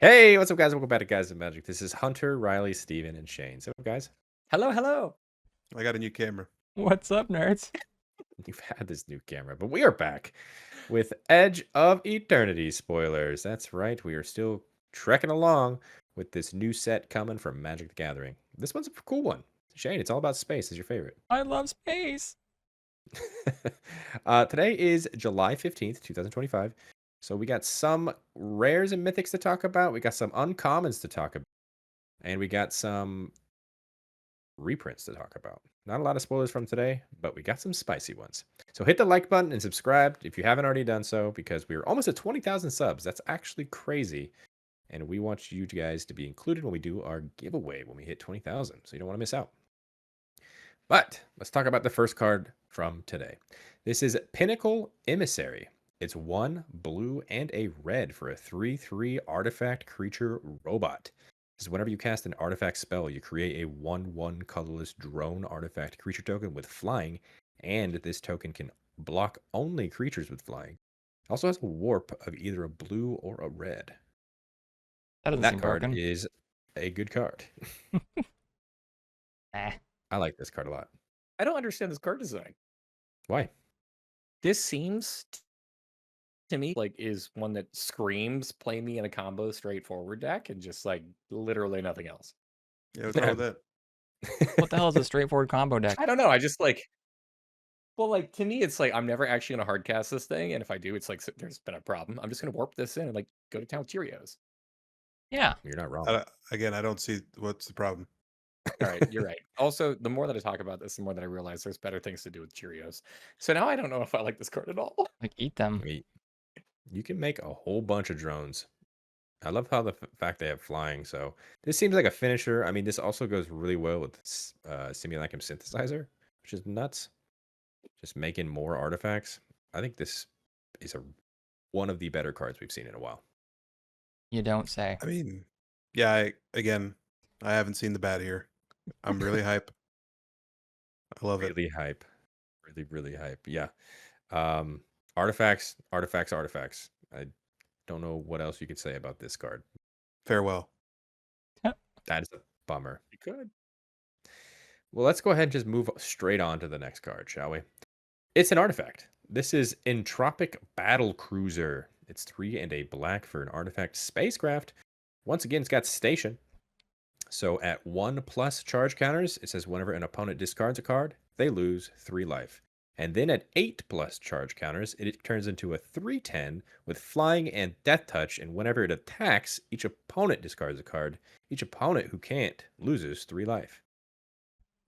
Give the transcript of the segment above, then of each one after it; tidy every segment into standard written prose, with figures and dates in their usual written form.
Hey, what's up, guys? Welcome back to Guys of Magic. This is Hunter, Riley, Steven, and Shane. So, guys, Hello, hello. I got a new camera. What's up, nerds? you've had this new camera, but we are back with Edge of Eternity spoilers. That's right, we are still trekking along with this new set coming from Magic the Gathering. This one's a cool one. Shane, it's all about space. Is your favorite? I love space. Today is July 15th, 2025. So we got some rares and mythics to talk about. We got some uncommons to talk about. And we got some reprints to talk about. Not a lot of spoilers from today, but we got some spicy ones. So hit the like button and subscribe if you haven't already done so, because we're almost at 20,000 subs. That's actually crazy. And we want you guys to be included when we do our giveaway when we hit 20,000. So you don't want to miss out. But let's talk about the first card from today. This is Pinnacle Emissary. It's 1 blue and a red for a 3/3 artifact creature robot. This is whenever you cast an artifact spell, you create a 1/1 colorless drone artifact creature token with flying, and this token can block only creatures with flying. It also has a warp of either a blue or a red. That card broken. is a good card. I like this card a lot. I don't understand this card design. Why? This seems to me like is one that screams play me in a combo straightforward deck and just like literally nothing else. Yeah, what's wrong with that? What the hell is a straightforward combo deck? I don't know. I just like, well, like to me, it's like I'm never actually gonna hard cast this thing, and if I do, it's like there's been a problem. I'm just gonna warp this in and like go to town with Cheerios. Yeah. You're not wrong. I don't see what's the problem. All right, you're right. Also, the more that I talk about this, the more that I realize there's better things to do with Cheerios. So now I don't know if I like this card at all. Like eat them. You can make a whole bunch of drones. I love how the fact they have flying. So this seems like a finisher. I mean, this also goes really well with Simulacrum Synthesizer, which is nuts. Just making more artifacts. I think this is one of the better cards we've seen in a while. You don't say. I mean, yeah, I haven't seen the bat here. I'm really hype. I love it. Really hype. Really hype. Yeah. Artifacts. I don't know what else you could say about this card. Farewell. That is a bummer. You could. Well, let's go ahead and just move straight on to the next card, shall we? It's an artifact. This is Entropic Battlecruiser. It's 3 and a black for an artifact spacecraft. Once again, it's got station. So at 1+ charge counters, it says whenever an opponent discards a card, they lose 3 life. And then at 8+ charge counters, it turns into a 3/10 with flying and death touch. And whenever it attacks, each opponent discards a card. Each opponent who can't loses 3 life.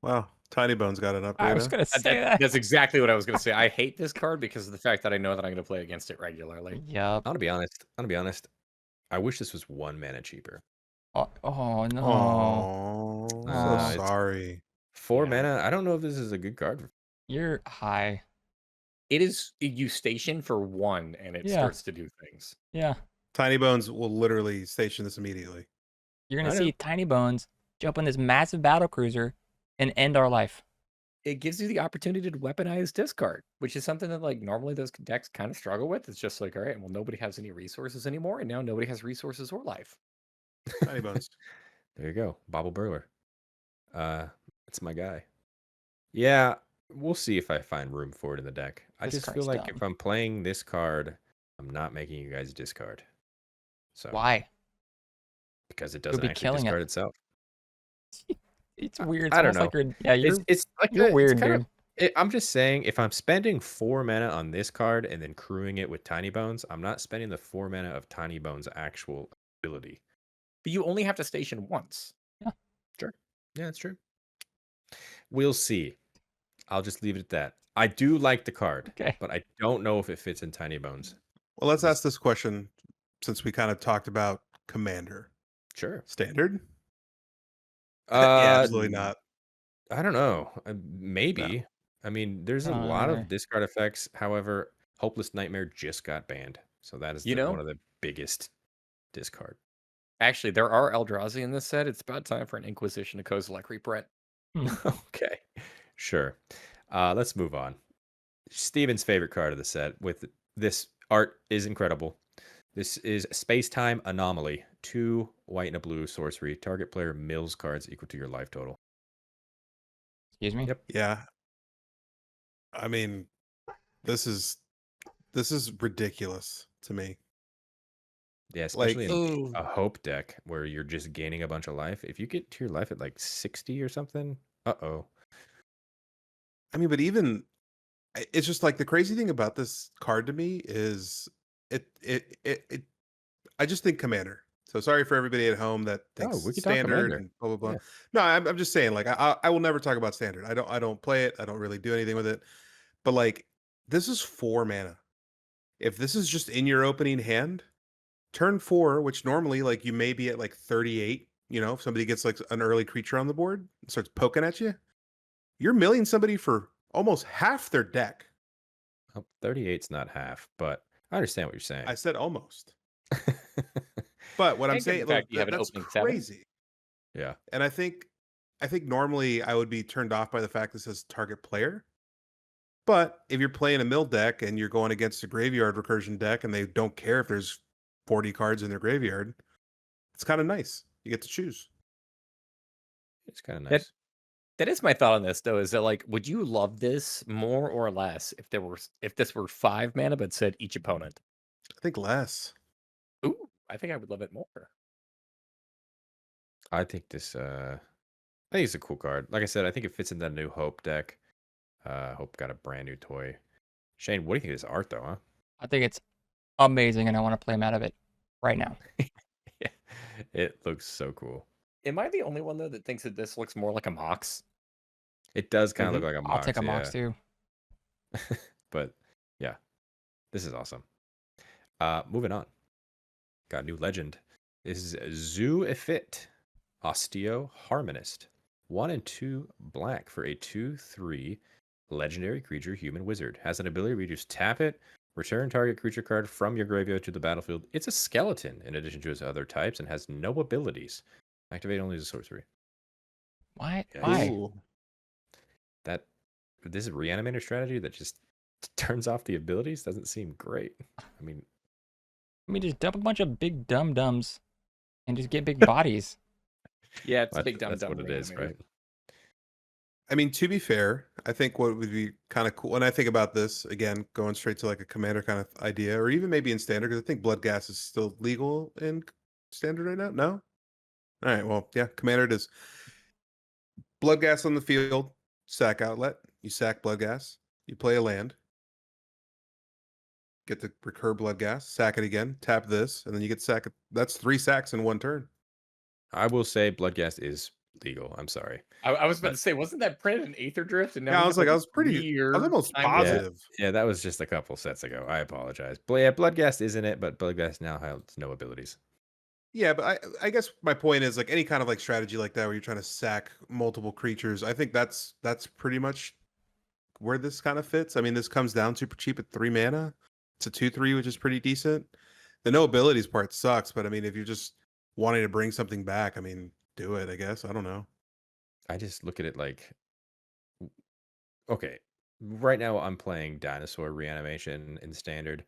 Wow, Tiny Bones got an upgrade. I was gonna say that. That's exactly what I was gonna say. I hate this card because of the fact that I know that I'm gonna play against it regularly. Yup. I'm gonna be honest. I wish this was 1 mana cheaper. Oh no. Oh, it's- so sorry. 4 Yeah. mana. I don't know if this is a good card. You're high. It is you station for 1 and it Yeah. starts to do things. Yeah. Tiny Bones will literally station this immediately. You're gonna I know. see Tiny Bones jump on this massive battle cruiser and end our life. It gives you the opportunity to weaponize discard, which is something that like normally those decks kind of struggle with. It's just like, all right, well, nobody has any resources anymore, and now nobody has resources or life. Tiny Bones. There you go. Bobble Burler. It's my guy. Yeah, we'll see if I find room for it in the deck. I This just feel card's like dumb. if I'm playing this card, I'm not making you guys discard. So Why? because it doesn't be actually killing it. discard itself. It's weird. It's I don't almost like you're It's like you're it's weird, kind dude. I'm just saying, if I'm spending 4 mana on this card and then crewing it with Tiny Bones, I'm not spending the 4 mana of Tiny Bones' actual ability. But you only have to station once. Yeah, that's true. We'll see. I'll just leave it at that. I do like the card, Okay. but I don't know if it fits in Tiny Bones. Well, let's ask this question since we kind of talked about Commander. Sure. Standard? Yeah, absolutely not. I don't know. Maybe. I mean, there's a lot Either. of discard effects. However, Hopeless Nightmare just got banned. So that is one of the biggest discard. Actually, there are Eldrazi in this set. It's about time for an Inquisition to Kozilek reprint. Okay. Sure. Let's move on. Steven's favorite card of the set with this art is incredible. This is Space-Time Anomaly. 2 white and a blue sorcery. Target player mills cards equal to your life total. Excuse me. Yep. Yeah. I mean, this is ridiculous to me. Yeah, Like, especially in Ooh. a hope deck where you're just gaining a bunch of life. If you get to your life at like 60 or something, uh-oh. I mean, but even it's just like the crazy thing about this card to me is it I just think commander. So sorry for everybody at home that thinks Oh, we could talk standard commander. and blah blah blah. Yeah. No, I'm just saying, like, I will never talk about standard. I don't play it. I don't really do anything with it. But like, this is 4 mana. If this is just in your opening hand, turn 4, which normally like you may be at like 38. You know, if somebody gets like an early creature on the board and starts poking at you, you're milling somebody for almost half their deck. Oh, 38's not half, but I understand what you're saying. I said almost. But what I'm And given saying, the fact look, you have an that's opening 7. crazy. Yeah. And I think normally I would be turned off by the fact this says target player. But if you're playing a mill deck and you're going against a graveyard recursion deck and they don't care if there's 40 cards in their graveyard, it's kind of nice. You get to choose. It's kind of That- nice. That is my thought on this, though. Is that like, would you love this more or less if this were 5 mana but said each opponent? I think less. Ooh, I think I would love it more. I think this I think it's a cool card. Like I said, I think it fits in that new Hope deck. Hope got a brand new toy. Shane, what do you think of this art though, huh? I think it's amazing, and I want to play him out of it right now. Yeah. It looks so cool. Am I the only one, though, that thinks that this looks more like a Mox? It does kind of look like a I'll Mox, take a Mox too. But yeah, this is awesome. Moving on. Got a new legend. This is Xu-Ifit, Osteoharmonist. 1 and 2 black for a 2/3 legendary creature human wizard. Has an ability where you just tap it, return target creature card from your graveyard to the battlefield. It's a skeleton in addition to its other types and has no abilities. Activate only as a sorcery. Why? Yeah, Why? Ooh. This is reanimator strategy that just turns off the abilities doesn't seem great. I mean, Just dump a bunch of big dum-dums and just get big bodies. Yeah, it's a big that's dumb what it is, reanimator. right? I mean, to be fair, I think what would be kind of cool, when I think about this, again, going straight to like a commander kind of idea, or even maybe in standard, because I think blood gas is still legal in standard right now. No? All right, well, yeah, commander it is. Blood gas on the field, sack outlet. You sack blood gas. You play a land. Get the recur blood gas, sack it again, tap this, and then you get sack. That's 3 sacks in 1 turn. I will say Bloodghast is legal. I'm sorry. I was about But- to say, wasn't that printed in Aether Drift? And now Yeah, we I have, was like, I a was pretty, I was weird almost time limit? positive. Yeah, that was just a couple sets ago. I apologize. But yeah, Bloodghast isn't it, but Bloodghast now has no abilities. Yeah, but I guess my point is like any kind of like strategy like that where you're trying to sack multiple creatures. I think that's pretty much where this kind of fits. I mean, this comes down super cheap at 3 mana. It's a 2/3, which is pretty decent. The no abilities part sucks, but I mean, if you're just wanting to bring something back, I mean, do it. I guess I don't know. I just look at it like, okay, right now I'm playing Dinosaur Reanimation in Standard.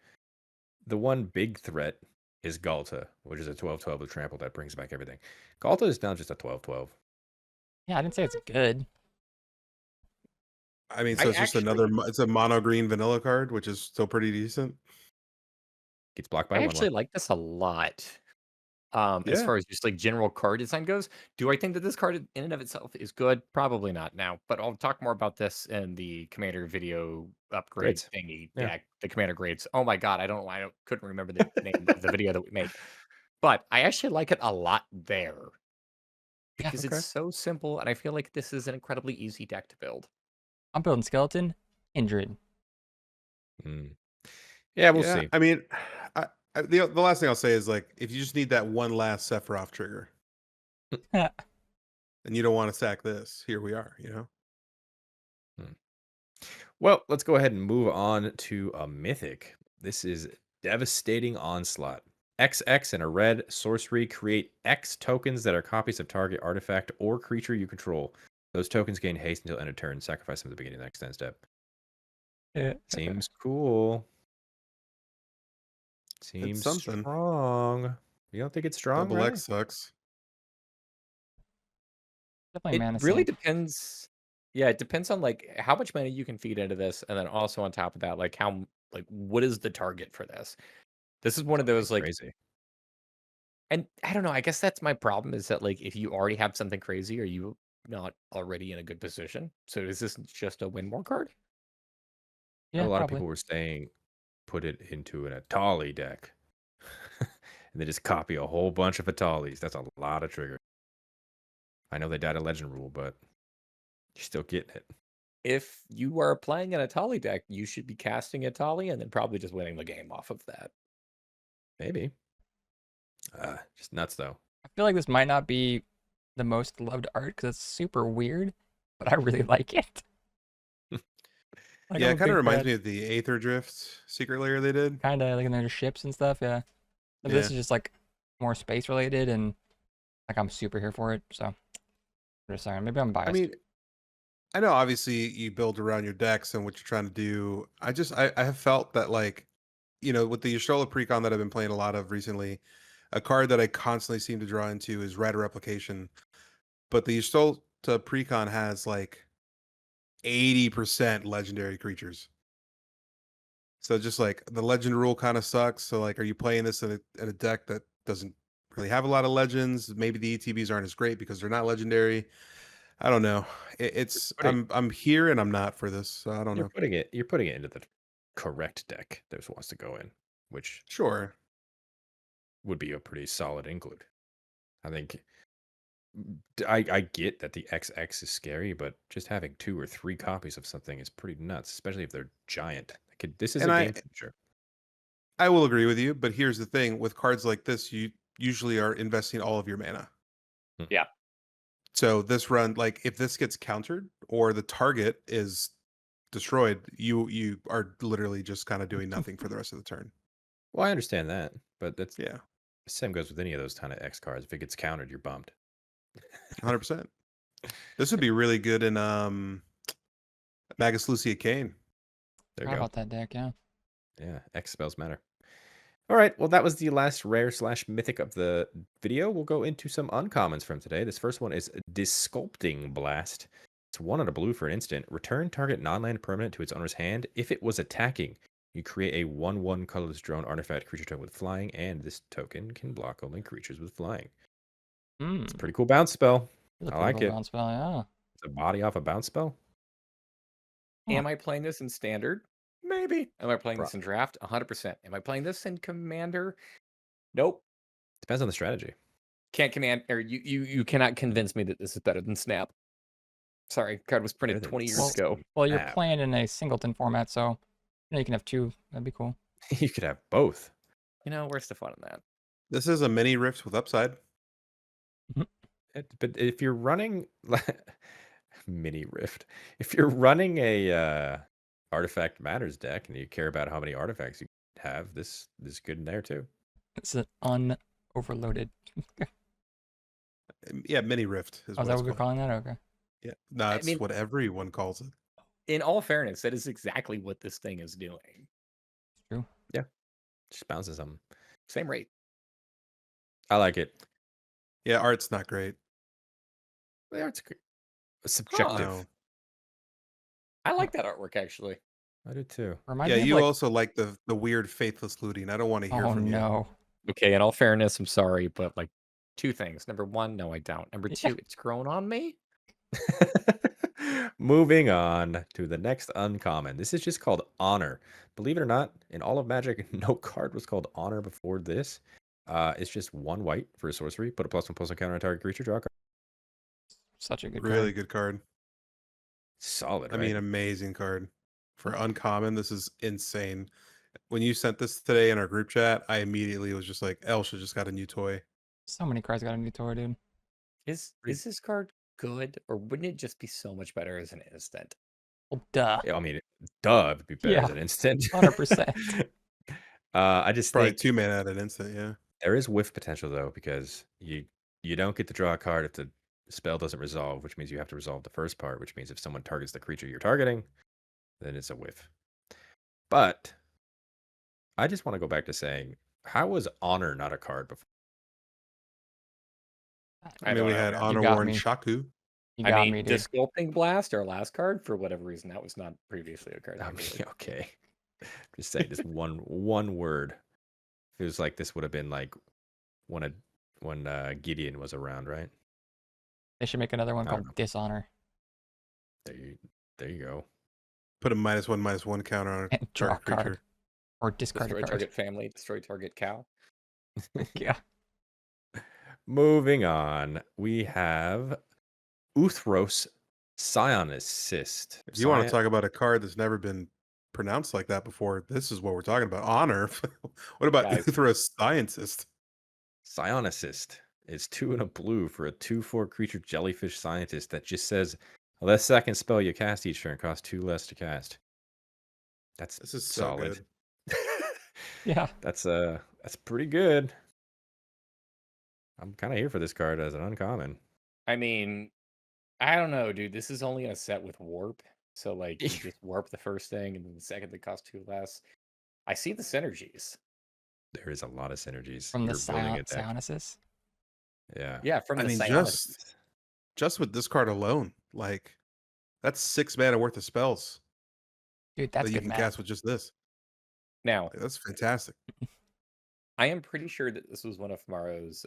The one big threat is Galta, which is a 12/12 with trample that brings back everything. Galta is now just a 12/12. Yeah, I didn't say it's good. I mean, so I it's just actually- it's a mono green vanilla card, which is still pretty decent. Gets blocked by I 1/1. actually like this a lot. As Yeah. far as just like general card design goes, do I think that this card in and of itself is good? Probably not now, but I'll talk more about this in the Commander video upgrade Grades. thingy. Yeah. Yeah, the Commander grades. Oh my god, I don't know why I couldn't remember the name of the video that we made. But I actually like it a lot there Yeah, because okay. it's so simple, and I feel like this is an incredibly easy deck to build. I'm building skeleton, Indrid. Mm. Yeah, we'll Yeah, see. I mean, the last thing I'll say is like if you just need that one last Sephiroth trigger, and you don't want to sack this, here we are. You know. Well, let's go ahead and move on to a mythic. This is Devastating Onslaught. XX and a red sorcery, create X tokens that are copies of target artifact or creature you control. Those tokens gain haste until end of turn. Sacrifice them at the beginning of the next end step. Seems cool. Seems something. strong. You don't think it's strong, Double right? X sucks. Definitely It mana really sink. depends. Yeah, it depends on like how much money you can feed into this, and then also on top of that, like how like what is the target for this? This is one of Something those like, crazy. and I don't know. I guess that's my problem is that like if you already have something crazy, are you not already in a good position? So is this just a win more card? I know Yeah, a lot of probably. people were saying put it into an Atali deck. And they just copy a whole bunch of Atalis. That's a lot of triggers. I know they died a legend rule, but you're still getting it. If you are playing an Atali deck, you should be casting Atali and then probably just winning the game off of that. Maybe. Just nuts though. I feel like this might not be the most loved art because it's super weird, but I really like it. Like, Yeah, I'm it a kind of big reminds fan. me of the Aether Drift secret layer they did. Kind of like in their ships and stuff, yeah. But this Yeah. is just like more space related, and like I'm super here for it. So I'm just saying, maybe I'm biased. I mean, I know obviously you build around your decks and what you're trying to do. I have felt that like, with the Yashola Precon that I've been playing a lot of recently, a card that I constantly seem to draw into is Red Replication. But the Yashola Precon has like 80% legendary creatures. So just like the legend rule kind of sucks. So like, are you playing this in a deck that doesn't really have a lot of legends? Maybe the ETBs aren't as great because they're not legendary. I don't know. It's Putting, I'm here and I'm not for this. So I don't know. you're putting it into the correct deck that wants to go in, which Sure. would be a pretty solid include. I think I get that the XX is scary, but just having 2 or 3 copies of something is pretty nuts, especially if they're giant. This is And a I game changer. I will agree with you, but here's the thing: with cards like this, you usually are investing all of your mana. Yeah. So this run, like if this gets countered or the target is destroyed, you are literally just kind of doing nothing for the rest of the turn. Well, I understand that, but that's Yeah, same goes with any of those kind of X cards. If it gets countered, you're bummed. 100%. This would be really good in Magus Lucia Kane. There you Forgot go. about that deck, yeah. Yeah, X spells matter. All right, well, that was the last rare / mythic of the video. We'll go into some uncommons from today. This first one is Desculpting Blast. It's 1 on a blue for an instant. Return target non-land permanent to its owner's hand. If it was attacking, you create a 1/1 colorless drone artifact creature token with flying, and this token can block only creatures with flying. It's a pretty cool bounce spell. It's a I pretty like cool it. bounce spell, yeah. It's a body off a bounce spell. Am I playing this in standard? Maybe. Am I playing this Pro- in draft? 100%. Am I playing this in commander? Nope. Depends on the strategy. Can't command, or you cannot convince me that this is better than Snap. Sorry, card was printed Better than 20 years ago. Well, you're Snap. playing in a singleton format, so you can have 2. That'd be cool. You could have both. Where's the fun in that? This is a mini Rift with upside. But if you're running mini rift, if you're running a artifact matters deck and you care about how many artifacts you have, this is good in there too. It's an unoverloaded. Yeah, mini Rift is Oh, is that it's what we're called. calling that? Okay. Yeah, no, it's mean- what everyone calls it. In all fairness, that is exactly what this thing is doing. True. Just bounces them. Same rate. I like it. Yeah, art's not great. The art's subjective. No. I like that artwork actually. I do too. Reminds Yeah, me of you like, also like the weird faithless looting. I don't want to hear oh from you. no. Okay, in all fairness, I'm sorry, but like 2 things. Number 1, no, I don't. Number 2, Yeah. it's grown on me. Moving on to the next uncommon. This is just called Honor. Believe it or not, in all of Magic, no card was called Honor before this. It's just 1 white for a sorcery. Put a +1/+1 counter on target creature. Draw a card. Such a good Really card. good card. Solid, I right? mean, amazing card. For uncommon, this is insane. When you sent this today in our group chat, I immediately was just like, Elsha just got a new toy. So many cards got a new toy, dude. Is this card good, or wouldn't it just be so much better as an instant? Well, duh. Yeah, I mean, duh, it'd be better Yeah, as an instant. 100%. I just Probably think 2 mana at an instant, yeah. there is whiff potential though, because you don't get to draw a card if the spell doesn't resolve, which means you have to resolve the first part, which means if someone targets the creature you're targeting, then it's a whiff. But I just want to go back to saying How was Honor not a card before? I mean, we had man. Honor got Worn me. Shaku. You I got mean, me, dude. Desculpting Blast, our last card, for whatever reason, that was not previously a card. I that mean, really- okay. Just say this one word. It was like this would have been like when Gideon was around, right? They should make another one I don't called know. Dishonor. There you go. Put a -1/-1 counter on And a draw a target card. creature. Or discard Destroy a card. target family, destroy target cow. Yeah. Moving on, we have Uthros Psionicist. If you want to talk about a card that's never been pronounced like that before, this is what we're talking about. Honor. What about Guys. Uthros Scientist? Psionicist is 2 and a blue for a 2/4 creature jellyfish scientist that just says the second spell you cast each turn costs 2 less to cast. That's This is so solid. good. Yeah. That's pretty good. I'm kind of here for this card as an uncommon. I mean, I don't know, dude. This is only a set with warp. So, like, you just warp the first thing, and then the second that costs 2 less. I see the synergies. There is a lot of synergies. From the You're building a deck. Psionicist. Yeah. Yeah, from I the mean, Psionicist. just with this card alone, like that's 6 mana worth of spells Dude, that's that you good can math. cast with just this. Now, Like, that's fantastic. I am pretty sure that this was one of Maro's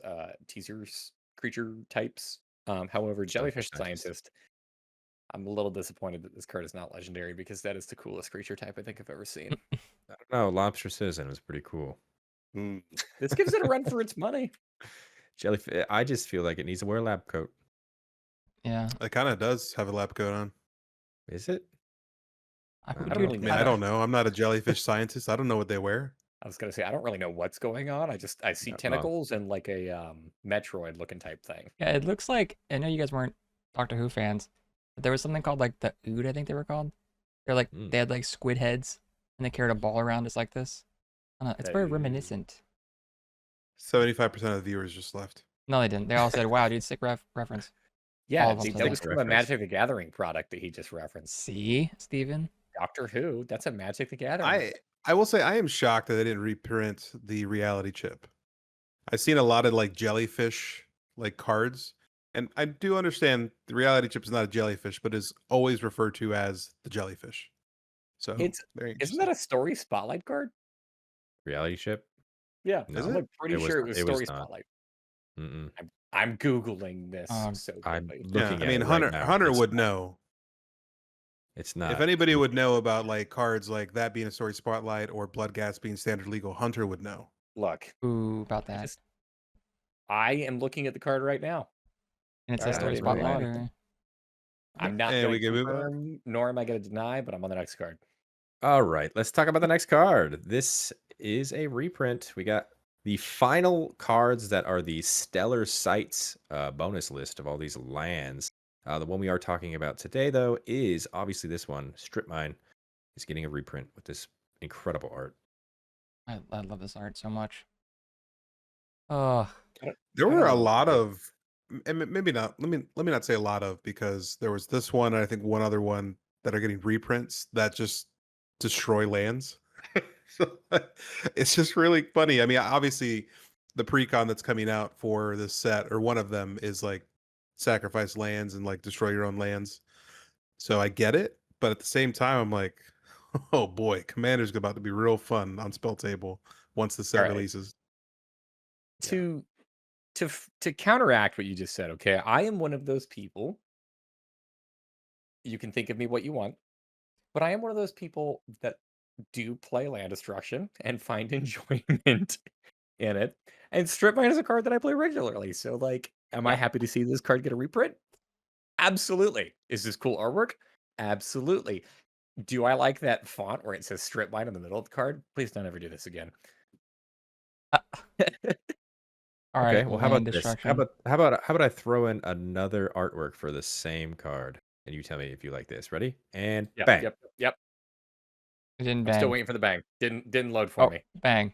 teasers creature types. However, Jellyfish Scientist. Scientist, I'm a little disappointed that this card is not legendary because that is the coolest creature type I think I've ever seen. I don't know. Lobster Citizen was pretty cool. This gives it a run for its money. Jellyfish. I just feel like it needs to wear a lab coat. Yeah. It kind of does have a lab coat on. Is it? I, don't dude, really I mean, I don't know. I'm not a jellyfish scientist. I don't know what they wear. I was gonna say I don't really know what's going on. I see No, tentacles and like a Metroid looking type thing. Yeah, it looks like, I know you guys weren't Doctor Who fans, but there was something called like the Ood, I think they were called. They're like, they had like squid heads and they carried a ball around just like this. I don't know, it's very reminiscent. 75% of the viewers just left. No, they didn't. They all said, wow, dude, sick reference. Yeah, All of them dude, said that that. was from a Magic the Gathering product that he just referenced. See, Steven? Doctor Who, that's a Magic the Gathering. I will say I am shocked that they didn't reprint the reality chip. I've seen a lot of like jellyfish like cards, and I do understand the reality chip is not a jellyfish, but is always referred to as the jellyfish. So It's very Isn't that a story spotlight card? Reality chip? Yeah, No, I'm like pretty sure it was it was story not. spotlight. Mm-mm. I'm googling this so I'm quickly. looking I at mean, it right now. Hunter It's would not. know. It's not. If anybody would know about like cards like that being a story spotlight or Bloodghast being standard legal, Hunter would know. Look, Ooh, about that. I am looking at the card right now. And it says Alright, story moving spotlight. on. Or... I'm not And going we to can move on. confirm, nor am I going to deny, but I'm on the next card. All right, let's talk about the next card. This is a reprint. We got the final cards that are the Stellar Sights bonus list of all these lands. The one we are talking about today, though, is obviously this one. Strip Mine is getting a reprint with this incredible art. I love this art so much. Oh, There I were a don't know. lot of, and maybe not. Let me not say a lot of, because there was this one, and I think one other one that are getting reprints that just destroy lands. So it's just really funny. I mean, obviously, the precon that's coming out for this set, or one of them, is like sacrifice lands and like destroy your own lands. So I get it, but at the same time, I'm like, oh boy, Commander's about to be real fun on Spell Table once the set All right. releases. To counteract what you just said, okay, I am one of those people. You can think of me what you want, but I am one of those people that do play land destruction and find enjoyment in it. And Strip Mine is a card that I play regularly. So, like, am I happy to see this card get a reprint? Absolutely. Is this cool artwork? Absolutely. Do I like that font where it says Strip Mine in the middle of the card? Please don't ever do this again. all right. Okay, well, how about land this? destruction. How about I throw in another artwork for the same card, and you tell me if you like this. Ready? And bang. Yep. It didn't I'm bang. still waiting for the bang. Didn't load for me. Bang.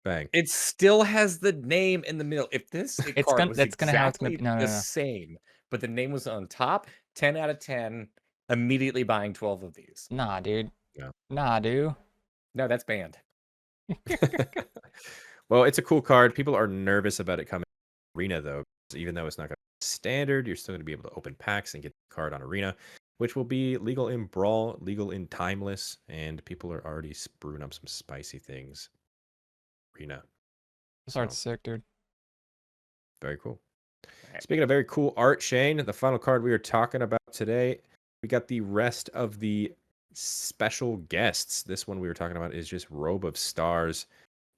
Bang. It still has the name in the middle. If this card was that's gonna how it's gonna exactly be. No, the no, no. same, but the name was on top, 10 out of 10, immediately buying 12 of these. Nah, dude. No. Nah, dude. No, that's banned. Well, it's a cool card. People are nervous about it coming to Arena, though. Even though it's not going to be standard, you're still going to be able to open packs and get the card on Arena, which will be legal in Brawl, legal in Timeless, and people are already brewing up some spicy things. Arena. This art's sick, dude. Very cool. Speaking of very cool art, Shane, the final card we are talking about today, we got the rest of the special guests. This one we were talking about is just Robe of Stars.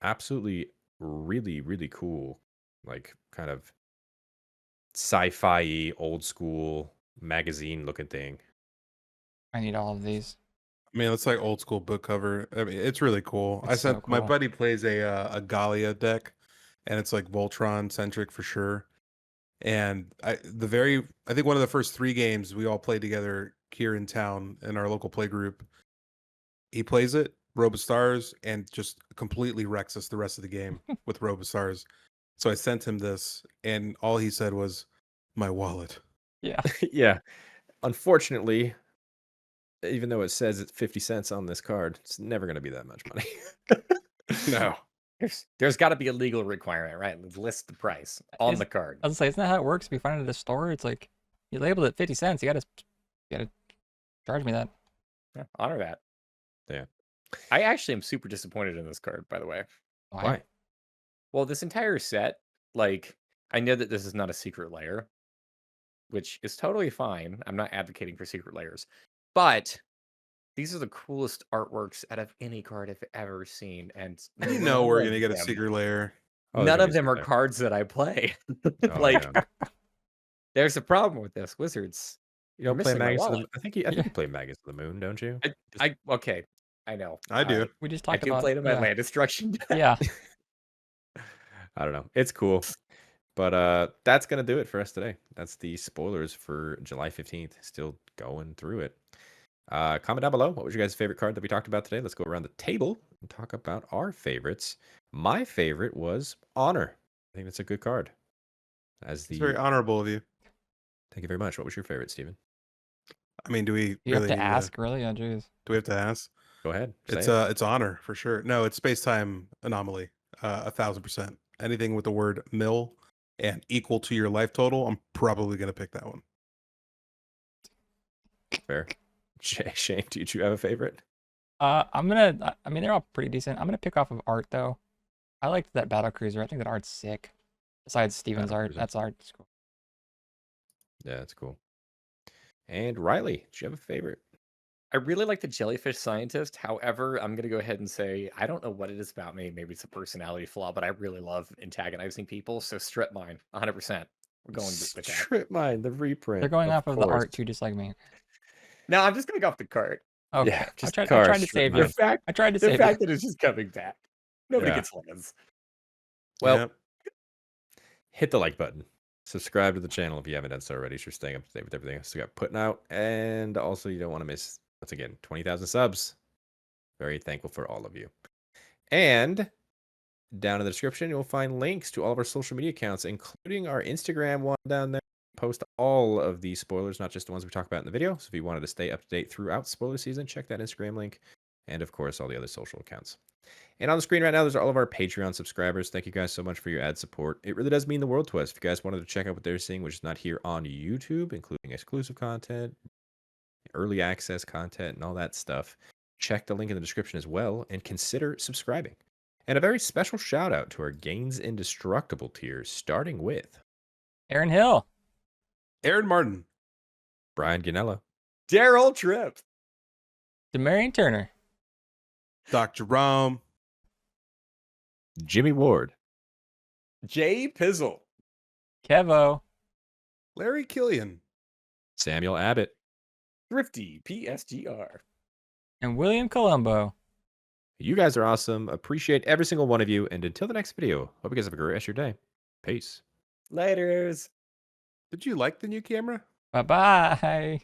Absolutely, really, really cool. Like, kind of sci-fi old school magazine looking thing. I need all of these. I mean, it's like old school book cover. I mean, it's really cool. It's so my cool. buddy plays a Galia deck, and it's like Voltron centric for sure. And I think one of the first 3 games we all played together here in town in our local play group. He plays it, Robe of Stars, and just completely wrecks us the rest of the game with Robe of Stars. So I sent him this, and all he said was, "My wallet." Yeah. Yeah. Unfortunately, even though it says it's 50 cents on this card, it's never going to be that much money. No. There's got to be a legal requirement, right? List the price on the card. I was gonna say, isn't that how it works? If you find it at a store, it's like you labeled it 50 cents. You gotta charge me that. Yeah, honor that. Yeah. I actually am super disappointed in this card, by the way. Why? Well, this entire set, like, I know that this is not a secret layer, which is totally fine. I'm not advocating for secret layers, but these are the coolest artworks out of any card I've ever seen, and I didn't know we're none gonna of get a them- secret layer. Oh, there's None gonna of be them are something there. cards that I play. Oh, Like, yeah. there's a problem with this, Wizards. You don't You're play missing my Magus of the wallet. I think you play Magus of the Moon, don't you? Okay, I know. I do. We just I talked do about play to my yeah. land destruction. Yeah. I don't know. It's cool. But that's going to do it for us today. That's the spoilers for July 15th. Still going through it. Comment down below. What was your guys' favorite card that we talked about today? Let's go around the table and talk about our favorites. My favorite was Honor. I think that's a good card. It's very honorable of you. Thank you very much. What was your favorite, Steven? I mean, do we You really have to need ask, really? Oh, jeez. do we have to ask? Go ahead. say It's it. it's Honor for sure. No, it's space-time anomaly. 1,000%. Anything with the word mill and equal to your life total, I'm probably gonna pick that one. Fair. Shane, do you have a favorite? I mean, they're all pretty decent. I'm gonna pick off of art though. I liked that Battlecruiser. I think that art's sick. Besides Steven's art, Battlecruiser. that's art. It's cool. Yeah, that's cool. And Riley, do you have a favorite? I really like the Jellyfish Scientist. However, I'm going to go ahead and say, I don't know what it is about me. Maybe it's a personality flaw, but I really love antagonizing people. So strip mine, 100%. We're going with that. Strip Mine, the reprint. They're going off of the course. art too, just like me. No, I'm just going to go off the card. Okay. Yeah, just I the card, tried to strip save mine. you. I tried to The save fact you. that it's just coming back. Nobody Yeah. gets lands. Well, Yep. hit the like button. Subscribe to the channel if you haven't done so already. So you're staying up to date with everything else we got putting out. And also, you don't want to miss, once again, 20,000 subs. Very thankful for all of you. And down in the description, you'll find links to all of our social media accounts, including our Instagram one down there. We post all of the spoilers, not just the ones we talk about in the video. So if you wanted to stay up to date throughout spoiler season, check that Instagram link. And of course, all the other social accounts. And on the screen right now, there's all of our Patreon subscribers. Thank you guys so much for your ad support. It really does mean the world to us. If you guys wanted to check out what they're seeing, which is not here on YouTube, including exclusive content, early access content, and all that stuff, check the link in the description as well and consider subscribing. And a very special shout out to our Gains Indestructible tiers, starting with Aaron Hill. Aaron Martin. Brian Ganella, Daryl Tripp. Demarion Turner. Dr. Rom. Jimmy Ward, Jay Pizzle. Kevo. Larry Killian. Samuel Abbott. Thrifty PSGR. And William Colombo. You guys are awesome. Appreciate every single one of you. And until the next video, hope you guys have a great rest of your day. Peace. Laters. Did you like the new camera? Bye-bye.